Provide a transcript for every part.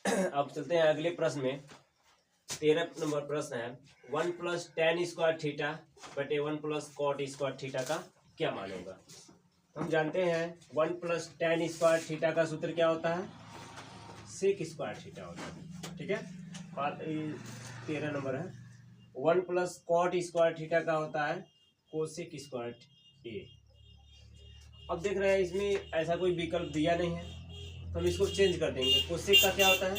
अब चलते हैं अगले प्रश्न में। 13 नंबर प्रश्न है 1 + tan स्क्वायर थीटा बटे 1 + cot स्क्वायर थीटा का क्या मान होगा। हम जानते हैं 1 + tan स्क्वायर थीटा का सूत्र क्या होता है, सेक स्क्वायर थीटा होता है। ठीक है, 13 नंबर है 1 + cot स्क्वायर थीटा का होता है कोसेक स्क्वायर ए। अब देख रहे हैं इसमें ऐसा कोई विकल्प दिया नहीं है, तो हम इसको चेंज कर देंगे। कोसेक का क्या होता है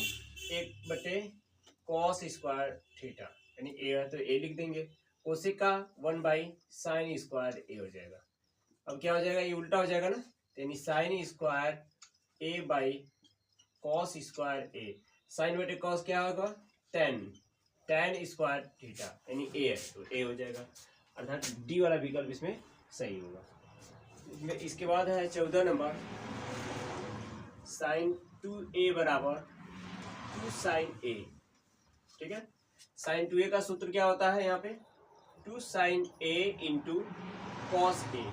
1/cos स्क्वायर थीटा, यानी ए है तो ए लिख देंगे। कोसेक का 1/sin स्क्वायर ए हो जाएगा। अब क्या हो जाएगा, ये उल्टा हो जाएगा ना, यानी sin square A by cos square A. Sine बटे कॉस क्या होगा tan स्क्वायर थीटा, यानी ए है तो ए हो जाएगा, अर्थात डी वाला विकल्प इसमें सही होगा। इसके बाद है 14 नंबर sin 2a बराबर 2 sin a। ठीक है, sin 2a का सूत्र क्या होता है यहाँ पे 2 sin a into cos a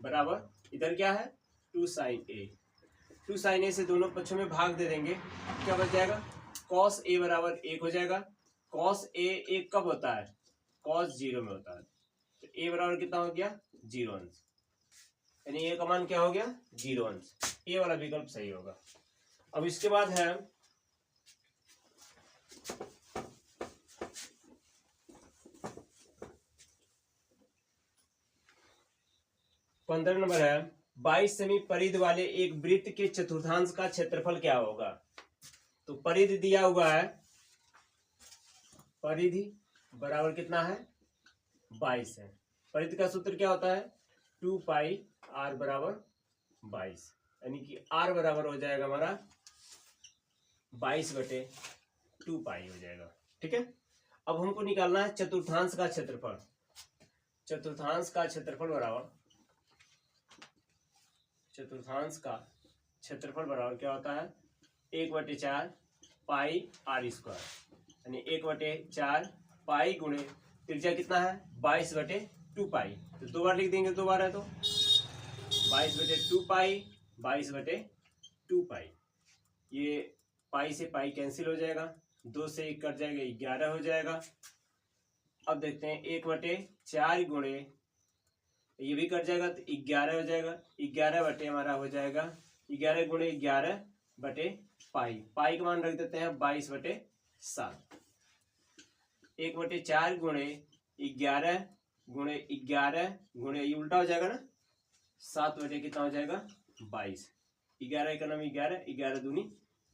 बराबर, इधर क्या है 2 sin a। 2 sin a से दोनों पक्षों में भाग दे देंगे, क्या बच जाएगा cos a बराबर 1 हो जाएगा। cos a 1 कब होता है, cos 0 में होता है, तो a बराबर कितना हो गया 0 अंश, यानी ए का मान क्या हो गया 0 अंश। ए वाला विकल्प सही होगा। अब इसके बाद है 15 नंबर है 22 सेमी परिधि वाले एक वृत्त के चतुर्थांश का क्षेत्रफल क्या होगा। तो परिधि दिया हुआ है, परिधि बराबर कितना है 22 है। परिधि का सूत्र क्या होता है 2 पाई r बराबर 22, यानी कि r बराबर हो जाएगा हमारा 22/2 पाई हो जाएगा। ठीक है, अब हमको निकालना है चतुर्थांश का क्षेत्रफल। चतुर्थांश का क्षेत्रफल बराबर, चतुर्थांश का क्षेत्रफल बराबर क्या होता है 1/4 पाई r स्क्वायर, यानी 1/4 पाई गुणे त्रिज्या कितना है 22/2 पाई, तो 2 बार लिख देंगे, 2 बार है तो 22/2 पाई 22/2 पाई। ये पाई से पाई कैंसिल हो जाएगा, 2 से 1 कट जाएगा 11 हो जाएगा। अब देखते हैं 1/4 गुणे ये भी कट जाएगा तो 11 हो जाएगा। 11 बटे हमारा हो जाएगा 11 गुणे 11 बटे पाई, पाई का मान रख देते हैं 22/7। 1/4 गुणे 11 गुणे 11 गुणे ये उल्टा हो जाएगा ना 7 बटे कितना हो जाएगा 22। 11 का नाम 11, 11 दूनी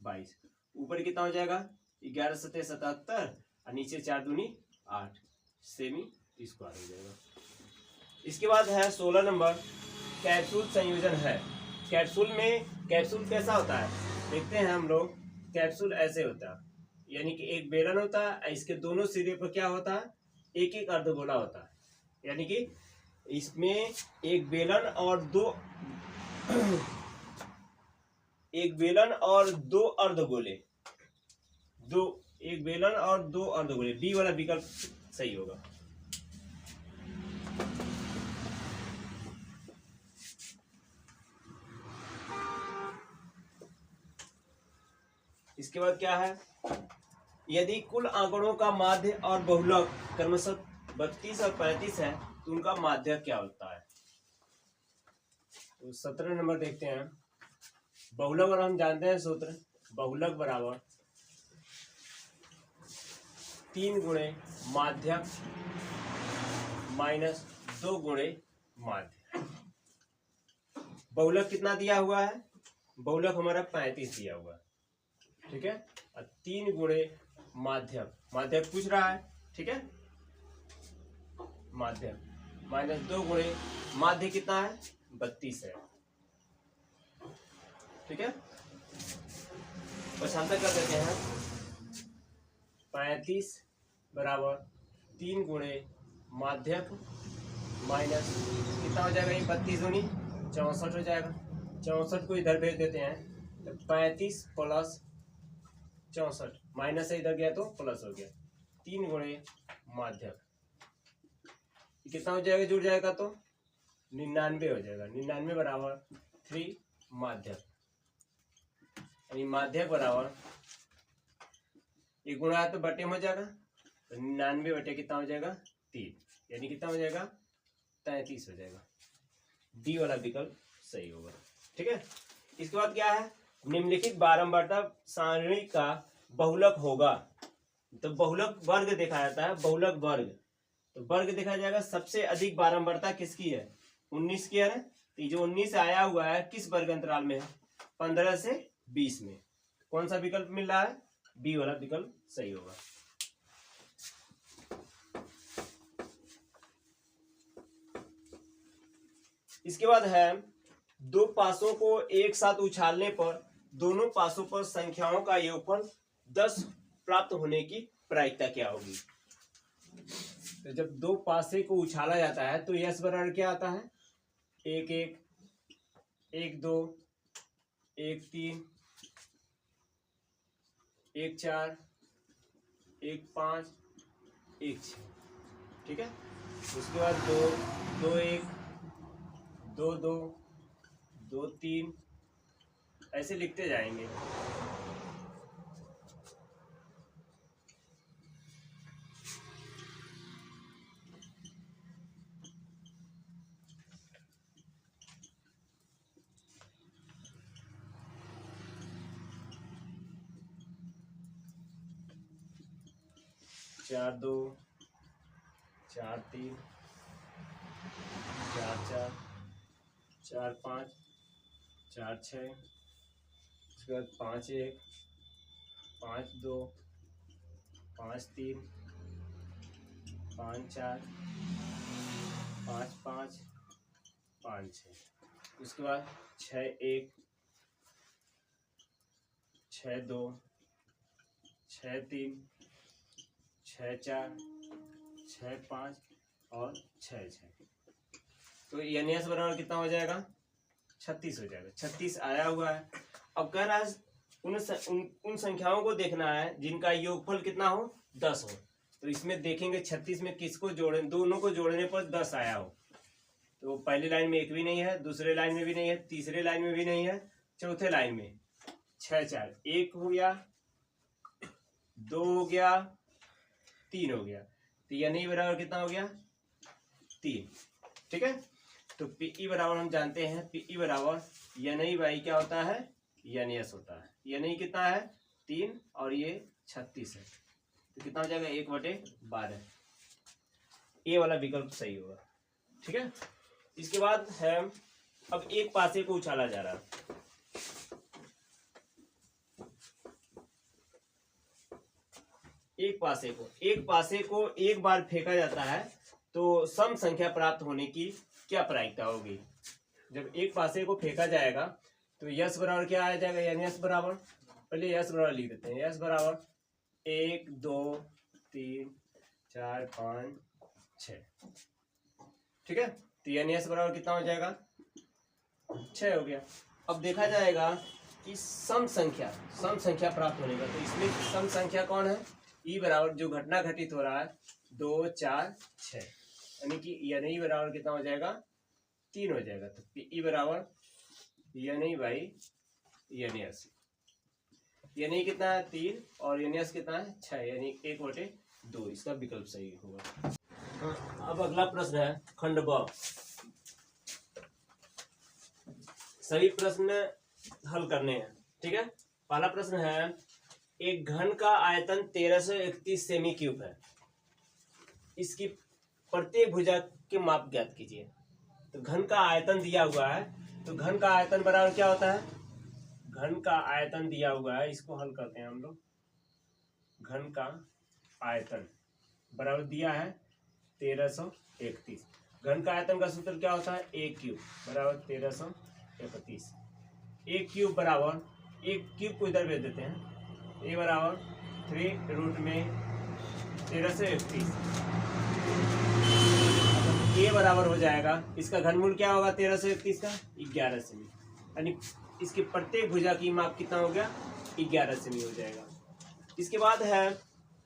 22, ऊपर कितना हो जाएगा 11 सत्ते 77 और नीचे 4 दूनी 8 सेमी स्क्वायर हो जाएगा। इसके बाद है 16 नंबर कैप्सूल संयोजन है। कैप्सूल में कैप्सूल कैसा होता है देखते हैं हम लोग। कैप्सूल ऐसे होता है, यानी कि एक बेलन होता है, इसके दोनों सिरे पर क्या होता है एक एक अर्धगोला होता है, यानी कि इसमें एक बेलन और दो अर्धगोले, एक बेलन और 2 अर्धगोले, बी वाला विकल्प सही होगा। इसके बाद क्या है, यदि कुल आंकड़ों का माध्य और बहुलक क्रमशः 32 और 35 है तो उनका माध्य क्या होता है। तो 17 नंबर देखते हैं। बहुलक और हम जानते हैं सूत्र, बहुलक बराबर 3 गुणे माध्यक माइनस 2 गुणे माध्य। बहुलक कितना दिया हुआ है, बहुलक हमारा 35 दिया हुआ है। ठीक है, और 3 गुणे माध्यक, माध्यक पूछ रहा है। ठीक है, माध्यक माइनस 2 गुणे माध्य कितना है 32 है। ठीक है, पक्षांतर कर देते हैं 35 बराबर 3 गुणे माध्यक माइनस कितना हो जाएगा ये 32 दूनी 64 हो जाएगा। 64 को इधर भेज देते हैं तो 35 प्लस 64 माइनस से इधर गया तो प्लस हो गया, 3 गुणे माध्यक कितना हो जाएगा जुड़ जाएगा तो 99 हो जाएगा। 99 बराबर 3 माध्यक, यानी माध्यक बराबर ये गुणा है तो बटे में हो जाएगा, तो 99 बटे कितना हो जाएगा 3, यानी कितना हो जाएगा 33 हो जाएगा। डी वाला विकल्प सही होगा। ठीक है, इसके बाद क्या है, निम्नलिखित बारंबारता सारणी का बहुलक होगा। तो बहुलक वर्ग देखा जाता है, बहुलक वर्ग, तो वर्ग देखा जाएगा। सबसे अधिक बारंबारता किसकी है, 19 की है ना। तो जो 19 आया हुआ है किस वर्ग अंतराल में है, 15 से 20 में। कौन सा विकल्प मिल रहा है, बी वाला विकल्प सही होगा। इसके बाद है, दो पासों को एक साथ उछालने पर दोनों पासों पर संख्याओं का योगफल 10 प्राप्त होने की प्रायिकता क्या होगी। तो जब दो पासे को उछाला जाता है तो यश बराबर क्या आता है, 1 1 1 2 1 3 1 4 1 5 1 6। ठीक है, उसके बाद 2 2 1 2 2 2 3 ऐसे लिखते जाएंगे। चार 2 4 3 4 4 4 5 4 6, उसके बाद 5 1 5 2 5 3 5 4 5 5 5 6, उसके बाद 6 1 6 2 6 3 6 4 6 5 और 6 6। तो एनएस बराबर कितना हो जाएगा, 36 हो जाएगा। 36 आया हुआ है। अब कह रहा है उन संख्याओं को देखना है जिनका योगफल कितना हो, 10 हो। तो इसमें देखेंगे 36 में किसको जोड़े, दोनों को जोड़ने पर 10 आया हो। तो पहली लाइन में एक भी नहीं है, दूसरे लाइन में भी नहीं है, तीसरे लाइन में भी नहीं है, चौथे लाइन में 6 4 1 हो गया, 2 हो गया, 3 हो गया। तो यानी बराबर कितना हो गया, 3। ठीक है, तो पीई बराबर हम जानते हैं, पीई बराबर यानी बाई क्या होता है, एस होता है। यानी कितना है 3 और ये 36 है, तो कितना हो जाएगा 1/12। ए वाला विकल्प सही होगा। ठीक है, इसके बाद है, अब एक पासे को उछाला जा रहा है। एक पासे को एक बार फेंका जाता है तो सम संख्या प्राप्त होने की क्या प्रायिकता होगी। जब एक पासे को फेंका जाएगा तो यश बराबर क्या आ जाएगा, यानी यश बराबर, पहले यश बराबर लिख देते हैं। यश बराबर 1 2 3 4 5 6। ठीक है, तो यानी यश बराबर कितना हो जाएगा, 6 हो गया। अब देखा जाएगा कि सम संख्या प्राप्त होने का, तो इसमें सम संख्या कौन है, ई बराबर जो घटना घटित हो रहा है 2 4 6, यानी कि यानी बराबर कितना हो जाएगा, 3 हो जाएगा। तो ई बराबर यानी बाई यानी एस, यानी कितना है 3 और यानी एस कितना है 6, यानी 1/2। इसका विकल्प सही होगा। अब अगला प्रश्न है खंड ब। सभी प्रश्न हल करने हैं। ठीक है, पहला प्रश्न है, एक घन का आयतन 1331 सेमी क्यूब है, इसकी प्रत्येक भुजा के माप ज्ञात कीजिए। तो घन का आयतन दिया हुआ है, तो घन का आयतन बराबर क्या होता है, घन का आयतन दिया हुआ है, इसको हल करते हैं हम लोग। घन का आयतन बराबर दिया है 1331। घन का आयतन का सूत्र क्या होता है, a क्यूब बराबर 1331। a क्यूब बराबर, एक क्यूब को इधर भेज देते हैं, a बराबर 3√1331। a बराबर हो जाएगा, इसका घनमूल क्या होगा 1331 का, 11 सेमी, यानी इसके प्रत्येक भुजा की माप कितना हो गया, 11 सेमी हो जाएगा। इसके बाद है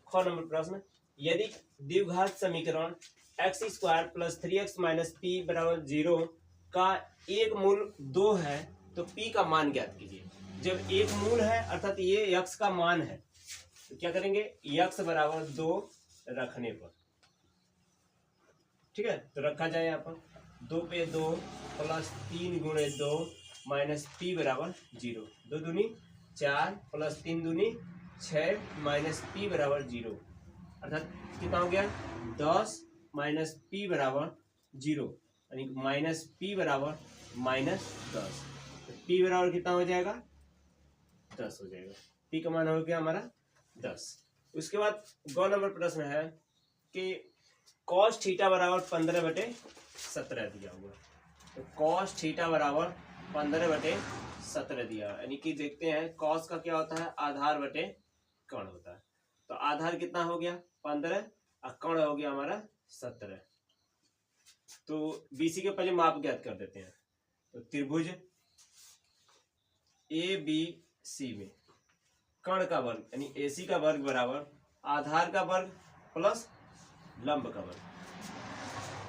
ख नंबर प्रश्न, यदि द्विघात समीकरण x² + 3x - p = 0 का एक मूल 2 है तो p का मान ज्ञात कीजिए। जब एक मूल है अर्थात ये x का मान है, तो क्या करेंगे, x बराबर 2 रखने पर, ठीक है, तो रखा जाए यहाँ पर 2 पे 2 प्लस 3 गुणे 2 माइनस p बराबर 0, 2 दूनी 4 प्लस 3 दूनी 6 माइनस p बराबर 0, अर्थात कितना हो गया 10 माइनस p बराबर 0, यानी माइनस p बराबर -10, तो p बराबर कितना हो जाएगा 10 हो जाएगा, p का मान हो गया हमारा 10। उसके बाद गौ नंबर प्रश्न है कि cos थीटा बराबर 15/17 दिया हुआ, तो cos थीटा बराबर 15/17 दिया, यानी कि देखते हैं cos का क्या होता है, आधार बटे कर्ण होता है, तो आधार कितना हो गया 15 और कर्ण हो गया हमारा 17। तो बीसी के पहले माप ज्ञात कर देते हैं, तो त्रिभुज ए बी सी में कर्ण का वर्ग यानी एसी का वर्ग बराबर आधार का वर्ग प्लस लंब का वर्ग,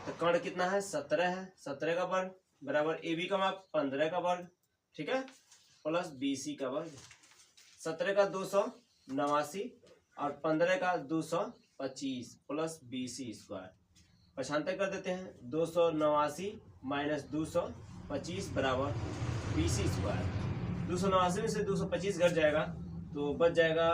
तो कर्ण कितना है 17 है, 17 का वर्ग बराबर ए बी का माप 15 का वर्ग, ठीक है, प्लस बीसी का वर्ग, 17 का 289 और 15 का 225 प्लस बीसी स्क्वायर, पक्षांतर कर देते हैं 289 माइनस 225 बराबर बीसी स्क्वायर, 289 में से 225 घट जाएगा तो बच जाएगा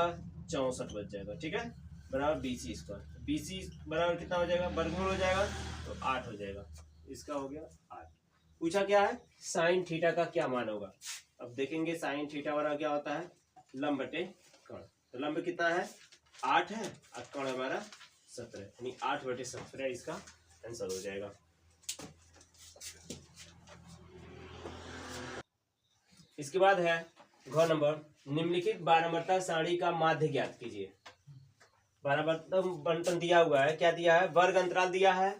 64 बच जाएगा, ठीक है, बराबर बीसी स्क्वायर, बीसी बराबर कितना हो जाएगा, वर्गमूल हो जाएगा तो 8 हो जाएगा, इसका हो गया 8। पूछा क्या है साइन थीटा का क्या मान होगा, अब देखेंगे साइन थीटा बराबर क्या होता है लंब बटे कर्ण, तो लंब कितना है 8 है और कर्ण हमारा 17, यानी 8/17 इसका आंसर हो जाएगा। इसके बाद है घ नंबर, निम्नलिखित बारंबारता सारणी का माध्य ज्ञात कीजिए। बारंबारता बंटन दिया हुआ है, क्या दिया है, वर्ग अंतराल दिया है,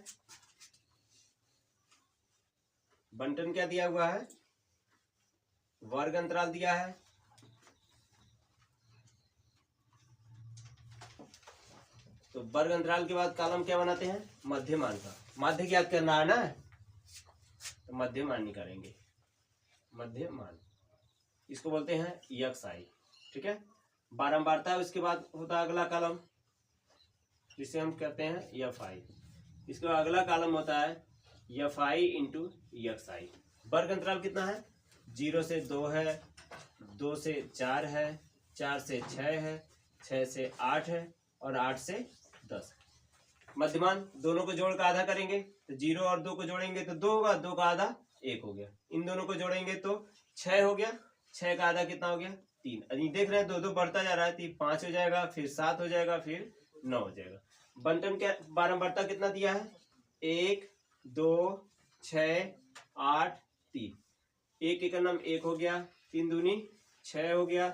बंटन क्या दिया हुआ है, वर्ग अंतराल दिया है, तो वर्ग अंतराल के बाद कॉलम क्या बनाते हैं, मध्यमान का, माध्य ज्ञात करना है ना, तो मध्यमान निकालेंगे, मध्यमान इसको बोलते हैं XI, ठीक है, बारंबारता उसके बाद होता है अगला कॉलम जिसे हम कहते हैं FI, इसके बाद अगला कॉलम होता है FI इंटू XI, वर्ग अंतराल कितना है 0 से 2 है, 2 से 4 है, 4 से 6 है, 6 से 8 है और 8 से 10 है। मध्यमान दोनों को जोड़ का आधा करेंगे तो 0 और 2 को जोड़ेंगे तो 2 होगा, 2 का आधा 1 हो गया, इन दोनों को जोड़ेंगे तो 6 हो गया, 6 का आधा कितना हो गया 3, अभी देख रहे हैं 2 बढ़ता जा रहा है, 5 हो जाएगा, फिर 7 हो जाएगा, फिर 9 हो जाएगा। बंटन क्या बारंबारता कितना दिया है 1 2 6 8 3, 1 का नाम 1 हो गया, 3 दूनी 6 हो गया,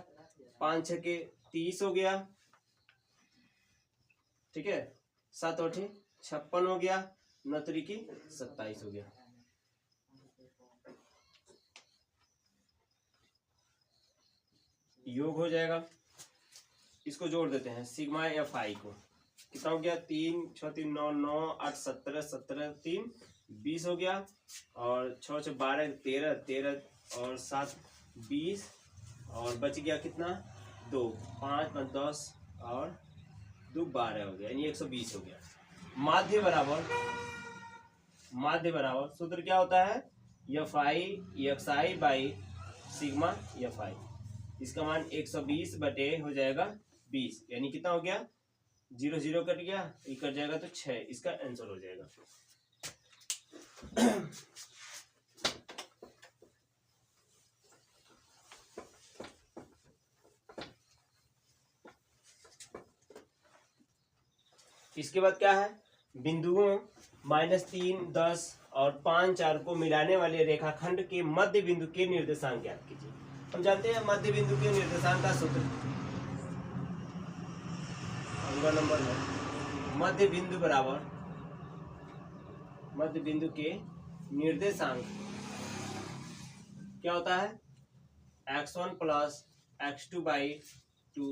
5 6 के 30 हो गया, ठीक है, 7 8 56 हो गया, 9 3 27 हो गया। योग हो जाएगा, इसको जोड़ देते हैं सिग्मा FI को, कितना हो गया 3 6 3 9 9 8 17 17 3 20 हो गया, और 6 6 12 13 13 और 7 20 और बच गया कितना 2 5 5 10 और 2 12 हो गया, यानी 120 हो गया। माध्य बराबर सूत्र क्या होता है FI XI by sigma FI, इसका मान 120 बटे हो जाएगा 20, यानी कितना हो गया 0 0 कट गया, ये कट जाएगा तो 6, इसका आंसर हो जाएगा। इसके बाद क्या है, बिंदुओं -3 10 और 5 4 को मिलाने वाले रेखाखंड के मध्य बिंदु के निर्देशांक ज्ञात कीजिए। हम जानते हैं मध्य बिंदु के निर्देशांक का सूत्र, अगला नंबर है मध्य बिंदु बराबर मध्य बिंदु के निर्देशांक क्या होता है x1 plus x2 by 2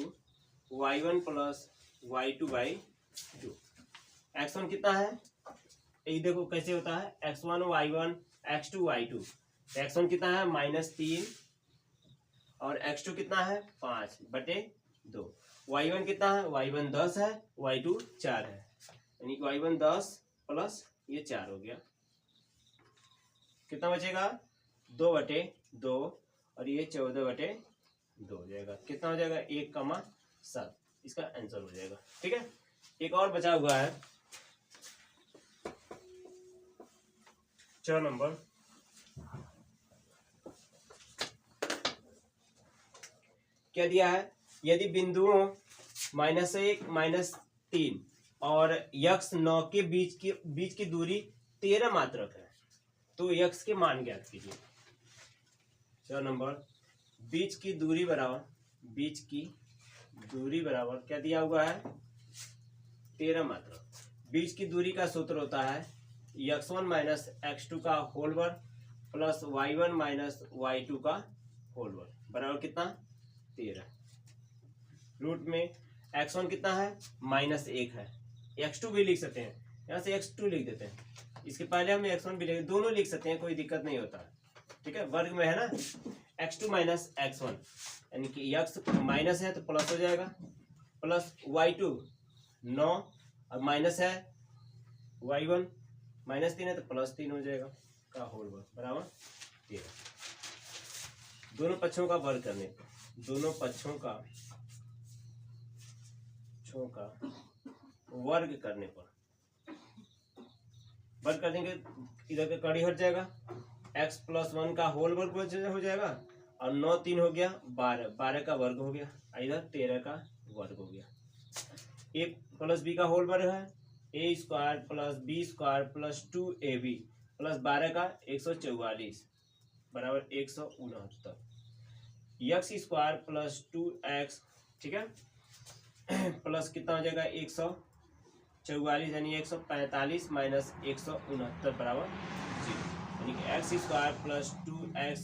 y1 plus y2 by 2। x1 कितना है, ये देखो कैसे होता है x1 y1 x2 y2, x1 कितना है -3 और x2 कितना है 5 बटे 2। y1 कितना है, y1 10 है, y2 4 है, यानी y1 10 प्लस ये 4 हो गया। कितना बचेगा, 2/2 और ये 14/2 हो जाएगा। कितना हो जाएगा, 1,7 इसका आंसर हो जाएगा। ठीक है, एक और बचा हुआ है 6 नंबर। क्या दिया है, यदि बिंदुओं -1 -3 और यक्ष 9 के बीच की दूरी 13 मात्रक है तो यक्ष के मान ज्ञात कीजिए। 6 नंबर, बीच की दूरी बराबर क्या दिया हुआ है, 13 मात्रक। बीच की दूरी का सूत्र होता है x1 - x2 का होल वर्ग प्लस y1 - y2 का होल वर्ग बराबर कितना, 13। रूट में x1 कितना है, -1 है, x2 भी लिख सकते हैं, यहाँ से x2 लिख देते हैं, इसके पहले हम x1 भी लिख, दोनों लिख सकते हैं, कोई दिक्कत नहीं होता। ठीक है, वर्ग में है ना, x2 - x1 यानी कि x माइनस है तो प्लस हो जाएगा, प्लस y2 9 और माइनस है y1 -3 है तो +3 हो जाएगा का होल वर्ग बराबर 13। दोनों पक्षों का वर्ग करने पर, दोनों पक्षों का वर्ग करने पर वर्ग कर देंगे, इधर का कड़ी हट जाएगा, x + 1 का होल वर्ग हो जाएगा और 9 3 हो गया 12, 12 का वर्ग हो गया, इधर 13 का वर्ग हो गया। a + b का होल वर्ग है, a² + b² + 2ab प्लस 12 का 144 बराबर 169। x² + 2x, ठीक है, प्लस कितना हो जाएगा 144 यानी 145 माइनस 169 बराबर 0, यानी कि x² + 2x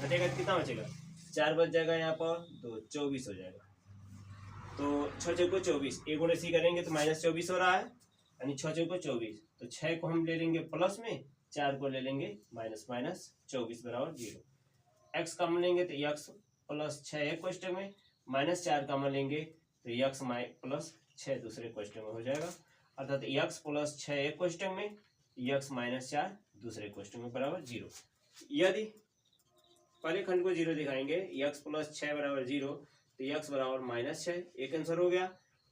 घटेगा कितना बचेगा, 4 बच जाएगा, यहाँ पर 2 24 हो जाएगा। तो 6 चौको 24, a गुणे c करेंगे तो -24 हो रहा है, यानी 6 चौको 24, तो 6 को हम ले लेंगे प्लस में, 4 को ले लेंगे माइनस, -24 बराबर 0। x कॉमन लेंगे तो x + 6 एक क्वेश्चन में, -4 कॉमन लेंगे तो x + 6 दूसरे क्वेश्चन में हो जाएगा, अर्थात x + 6 एक क्वेश्चन में, x - 4 दूसरे क्वेश्चन में बराबर 0। यदि पहले खंड को 0 दिखाएंगे, x + 6 बराबर 0 तो x बराबर -6 एक आंसर हो गया,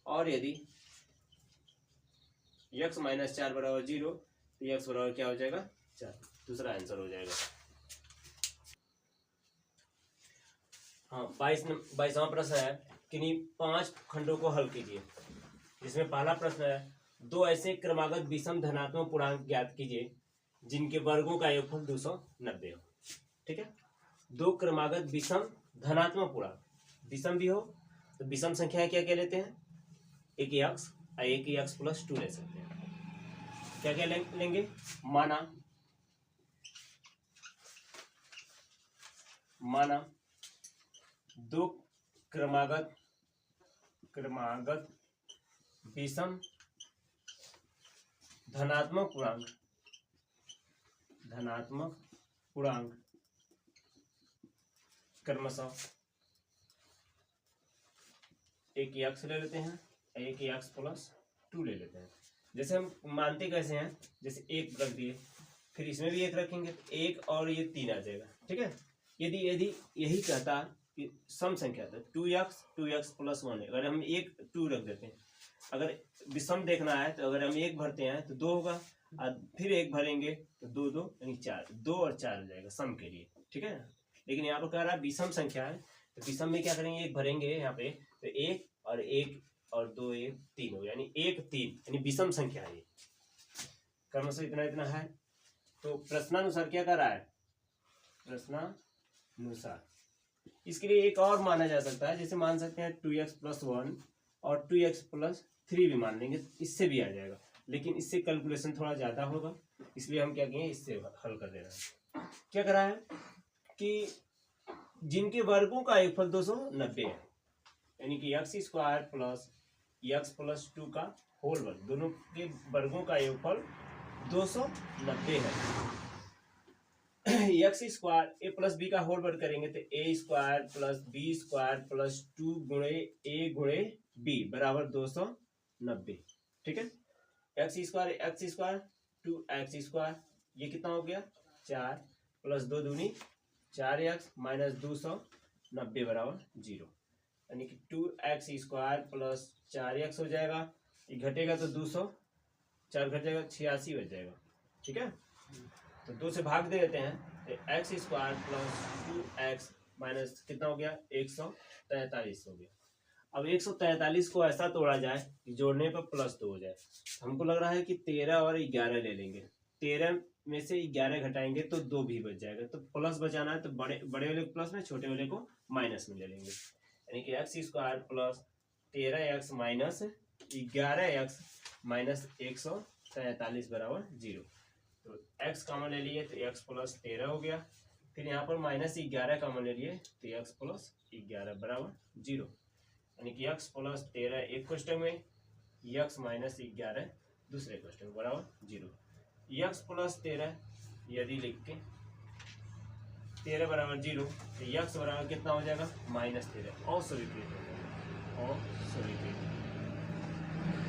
और यदि x - 4 बराबर 0 तो x बराबर क्या हो जाएगा, 4 दूसरा आंसर हो जाएगा। हाँ, 22वां प्रश्न है, किन्हीं 5 खंडों को हल कीजिए, जिसमें पहला प्रश्न है, 2 ऐसे क्रमागत विषम धनात्मक पूर्णांक ज्ञात कीजिए जिनके वर्गों का योगफल 290 हो। ठीक है, 2 क्रमागत विषम धनात्मक पूर्णांक, विषम भी हो तो विषम संख्या क्या क्या लेते हैं, एक x और एक x + 2 ले सकते हैं। क्या क्या लेंगे, माना 2 क्रमागत विषम धनात्मक पूर्णांक क्रमशः एक x ले लेते हैं, एक x + 2 ले लेते हैं। जैसे हम मानते कैसे हैं, जैसे 1 रख दिए, फिर इसमें भी 1 रखेंगे तो 1 और ये 3 आ जाएगा। ठीक है, यदि यही कहता कि सम संख्या था 2x + 1 है, अगर हम 1 2 रख देते हैं, अगर विषम देखना है तो अगर हम 1 भरते हैं तो 2 होगा, और फिर 1 भरेंगे तो 2 2 यानी 4, 2 और 4 हो जाएगा सम के लिए। ठीक है, लेकिन यहाँ पर कह रहा है विषम संख्या है, तो विषम में क्या करेंगे, 1 भरेंगे यहाँ पे तो 1 और 1 और 2 1 3 हो, यानी 1 3 यानी विषम संख्या है। क्रमशः इतना है। तो प्रश्नानुसार क्या कर रहा है, प्रश्नानुसार इसके लिए एक और माना जा सकता है, जैसे मान सकते हैं 2x + 1 और 2x + 3 भी मान लेंगे, इससे भी आ जाएगा, लेकिन इससे कैलकुलेशन थोड़ा ज़्यादा होगा, इसलिए हम क्या कहेंगे, इससे हल कर दे रहे हैं। क्या कर रहा है कि जिनके वर्गों का योगफल 290 है, यानी कि x² + x + 2 का होल वर्ग, दोनों के वर्गों का योगफल 290 है। X square a plus b का होल वर्ग करेंगे तो a square plus b square plus 2 गुणे ए गुणे बी बराबर 290। ठीक है, एक्स स्क्वायर 2x स्क्वायर, ये कितना हो गया 4 प्लस 2 दूनी 4x माइनस 290 बराबर 0, यानी कि 2x स्क्वायर प्लस 4x हो जाएगा, ये घटेगा तो 200, 4 घट जाएगा 86 बच जाएगा। ठीक है, तो 2 से भाग दे देते हैं तो x square plus 2x minus कितना हो गया 143 हो गया। अब 143 को ऐसा तोड़ा जाए कि जोड़ने पर प्लस 2 हो जाए। हमको लग रहा है कि 13 और 11 ले लेंगे, 13 में से 11 घटाएंगे तो 2 भी बच जाएगा, तो प्लस बचाना है तो बड़े वाले को प्लस में, छोटे वाले को माइनस में ले लेंगे, यानी कि x square plus 13x minus 11x minus 143 बराबर 0। तो x कॉमन ले लिए तो x प्लस 13 हो गया, फिर यहाँ पर माइनस 11 कॉमन ले लिए तो x प्लस 11 बराबर 0, यानी कि x प्लस 13 एक क्वेश्चन में, x माइनस 11 दूसरे क्वेश्चन में बराबर 0। x प्लस 13 यदि लिख के 13 बराबर 0 तो x बराबर कितना हो जाएगा -13, और स्वीकृत हो जाएगा, और स्वीकृत,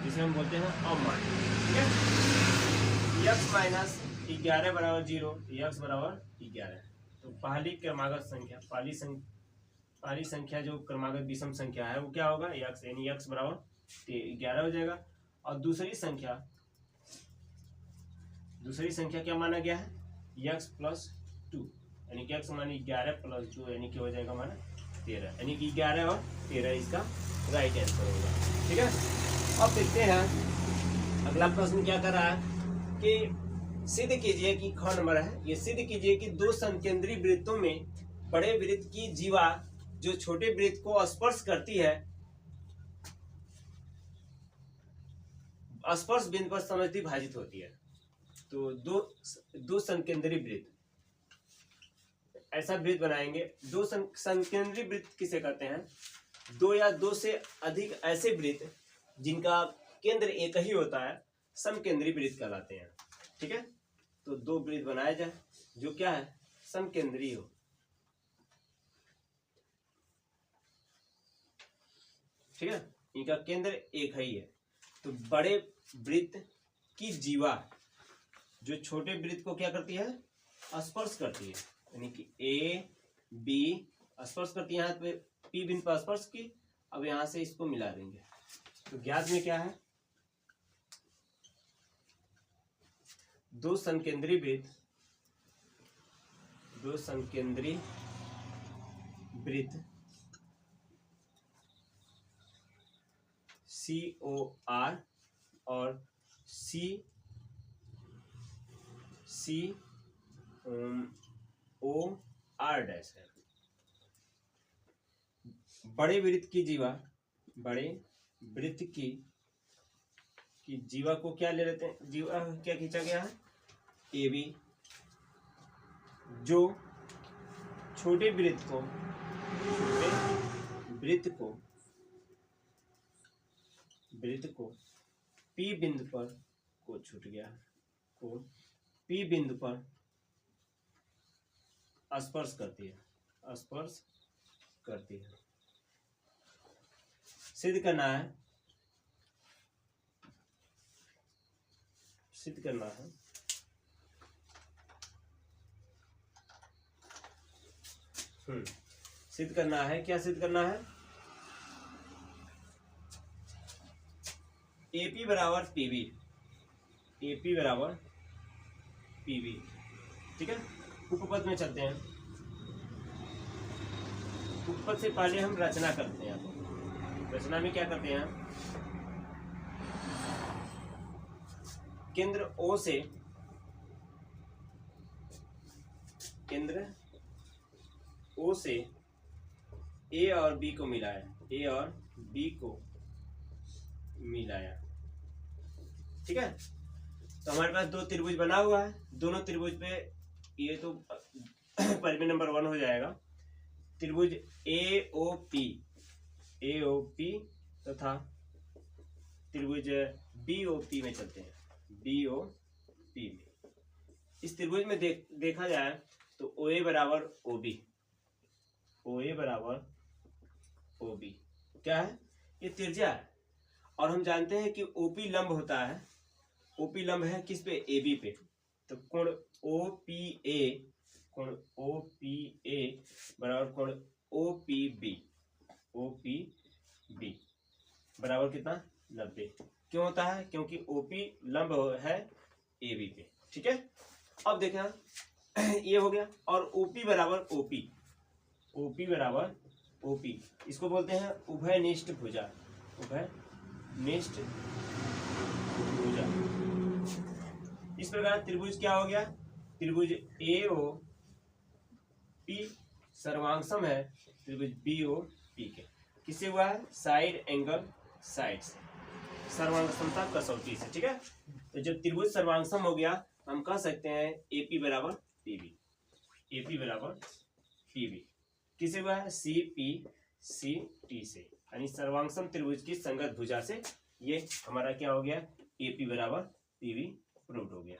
जिसे हम बोलते हैं अमान। ठीक है, x माइनस 11 बराबर 0, x बराबर 11। तो पहली क्रमागत संख्या, पहली संख्या जो क्रमागत विषम संख्या है वो क्या होगा x, यानी x बराबर 11 हो जाएगा। और दूसरी संख्या क्या माना गया है x प्लस 2, यानी कि x मानी 11 प्लस 2, यानी कि हो जाएगा माना 13, यानी कि 11 और 13 इसका राइट आंसर होगा। ठीक है, अब देखते हैं अगला प्रश्न क्या कर रहा है कि सिद्ध कीजिए कि ख नंबर है, ये सिद्ध कीजिए कि दो समकेंद्री वृत्तों में बड़े वृत्त की जीवा जो छोटे वृत्त को स्पर्श करती है, स्पर्श बिंदु पर समद्वि भाजित होती है। तो दो समकेंद्री वृत्त, ऐसा वृत्त बनाएंगे। दो समकेंद्री वृत्त किसे कहते हैं, दो या दो से अधिक ऐसे वृत्त जिनका केंद्र एक ही होता है समकेंद्री वृत्त कहलाते हैं। ठीक है, तो दो वृत्त बनाया जाए जो क्या है समकेंद्री हो। ठीक है, इनका केंद्र एक ही है। तो बड़े वृत्त की जीवा जो छोटे वृत्त को क्या करती है स्पर्श करती है, यानी कि ए बी स्पर्श करती है, यहाँ पे पी बिंदु पर स्पर्श की। अब यहां से इसको मिला देंगे तो ज्ञात में क्या है, दो समकेंद्री वृत्त COR और COR डैश है। बड़े वृत्त की जीवा को क्या ले लेते हैं, जीवा क्या खींचा गया है AB, जो छोटे वृत्त को P बिंदु पर को छूट गया को P बिंदु पर स्पर्श करती है। सिद्ध करना है सिद्ध करना है क्या सिद्ध करना है, AP बराबर PB। ठीक है, उपपद में चलते हैं। उपपद से पहले हम रचना करते हैं। रचना में क्या करते हैं, केंद्र O से A और B को मिलाया। ठीक है, तो हमारे पास दो त्रिभुज बना हुआ है, दोनों त्रिभुज पे ये तो परिमेय नंबर 1 हो जाएगा। त्रिभुज AOP तथा त्रिभुज BOP में चलते हैं, BOP में। इस त्रिभुज में देखा जाए तो OA बराबर OB, OA बराबर OB क्या है, ये त्रिज्या है। और हम जानते हैं कि OP लंब होता है, OP लंब है किस पे, AB पे। तो कोण OPA, कोण OPA बराबर कोण OPB, OPB बराबर कितना, 90। क्यों होता है, क्योंकि OP लंब है AB पे। ठीक है, अब देखना ये हो गया। और OP बराबर OP, OP बराबर OP इसको बोलते हैं उभयनिष्ठ भुजा, उभयनिष्ठ भुजा। इस प्रकार त्रिभुज क्या हो गया, त्रिभुज AOP सर्वांगसम है त्रिभुज BOP के। किससे हुआ है, साइड एंगल साइड से, सर्वांगसमता कसौटी से। ठीक है, तो जब त्रिभुज सर्वांगसम हो गया हम कह सकते हैं AP बराबर PB, AP बराबर PB किससे हुआ है, CPCT से, यानी सर्वांगसम त्रिभुज की संगत भुजा से। ये हमारा क्या हो गया, AP बराबर PB प्रूव्ड हो गया।